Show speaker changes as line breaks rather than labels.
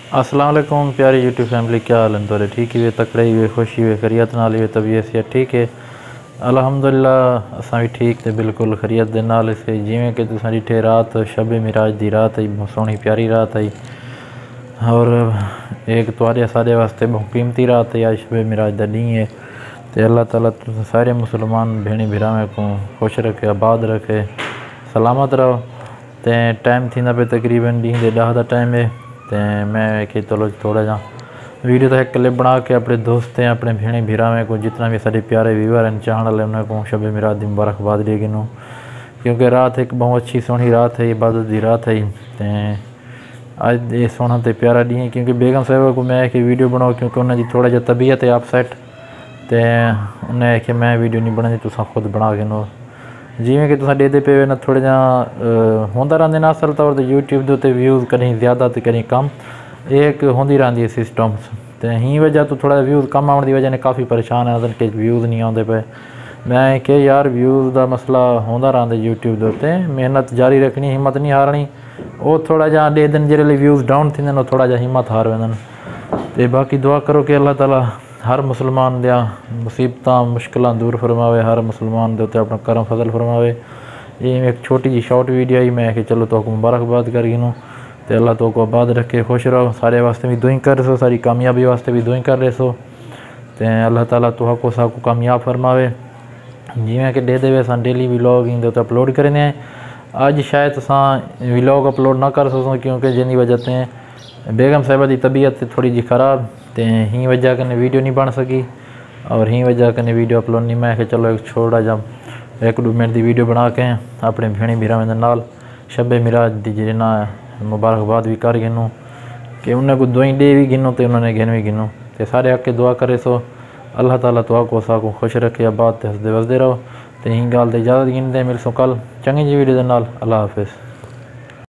अस्सलाम वालेकुम प्यारी यूट्यूब फैमिली, क्या हाल है तोरे? ठीक ही वे, तकड़े ही वे, खुशी वे, खरीत नाल ही वे, तबीयत से ठीक है अल्हम्दुलिल्लाह। असां भी ठीक थे, बिल्कुल खरीत दे नाल से। जिमें कि तुसां डिठे रात शब मिराज दी रात आई, सोहनी प्यारी रात आई और एक तुहाडे सारे वास्ते बहुत कीमती रात है। आज शब मिराज दा डी है तो अल्लाह ताला सारे मुसलमान भेणी भिरावें को खुश रखे, आबाद रखे, सलामत रहो। तो टाइम थी पे तकरीबन डी दे 10 का टाइम है। तो मैं कि चलो थोड़ा जा वीडियो तो एक क्लिप बना के अपने दोस्त हैं, अपने भेणे भिरावें को, जितना भी सारे प्यारे व्यूवर हैं चाहने वाले, उन्हें शब मिराज की मुबारकबाद दे गिनूँ, क्योंकि रात एक बहुत अच्छी सोहनी रात है, इबादत की रात है। तो अज ये सोहना तो प्यारा डी है, क्योंकि बेगम साहिबा को मैं कि वीडियो बनाओ, क्योंकि उन्होंने थोड़ा जहा तबीयत है अपसैट। तो उन्हें कि मैं वीडियो नहीं बनानी, तुम खुद बना गिनो। जिमें कि तुम देते पे ना थोड़े जहाँ होंदा रहंदे ना, असल तौर पर यूट्यूब के व्यूज़ कहीं ज़्यादा तो कहीं कम, एक होंदी रहंदी है सिस्टम। तो ही वजह तो थोड़ा व्यूज़ कम आने की वजह ने काफ़ी परेशान है कि व्यूज़ नहीं आते पे। मैं कि यार व्यूज़ का मसला होंदा रहंदा यूट्यूब के उत्ते, मेहनत जारी रखनी, हिम्मत नहीं हारनी। वो थोड़ा जहाँ डे दिन जो व्यूज़ डाउन थी थोड़ा जहा हिम्मत हार वेंदन। तो बाकी दुआ करो कि अल्लाह ताला हर मुसलमान दिया मुसीबत मुश्किल दूर फरमावे, हर मुसलमान के उत्ते अपना करम फजल फरमावे। ये एक छोटी जी शॉर्ट वीडियो आई, मैं कि चलो तो मुबारकबाद कर गिनूँ। तो अल्लाह तो को आबाद रखे, खुश रहो, सारे वास्ते भी दुआई कर सो, सारी कामयाबी वास्ते भी दुआई कर रहे सो। तो अल्लाह ताला तो को साकू कामयाब फरमावे। जिमें कि दे देवे अस डेली व्लॉग इन अपलोड करने हैं। अज शायद अस व्लॉग अपलोड ना कर सकों, क्योंकि जिंदी वजह से बेगम साहिबा की तबीयत थोड़ी जी ख़राब, तो ही वजह कने वीडियो नहीं बन सकी और ही वजह कने वीडियो अपलोड नहीं। मैं चलो एक छोटा जा 1-2 मिनट की वीडियो बना के अपने भेणी भिरावें नाल शब मिराज की जी ना मुबारकबाद भी कर गिनूँ, कि उन्हें को दुआई दे भी गिनूँ, तो उन्होंने गिन भी गिनूँ। तो सारे आके दुआ करे सो अल्लाह ताला तो को साकू खुश रखे, आबाद हंसते वसदे रहो। तो यही गल तो इजाज़त गिनते मिलसों कल चंगी जी वीडियो के नाल। अल्लाह हाफिज़।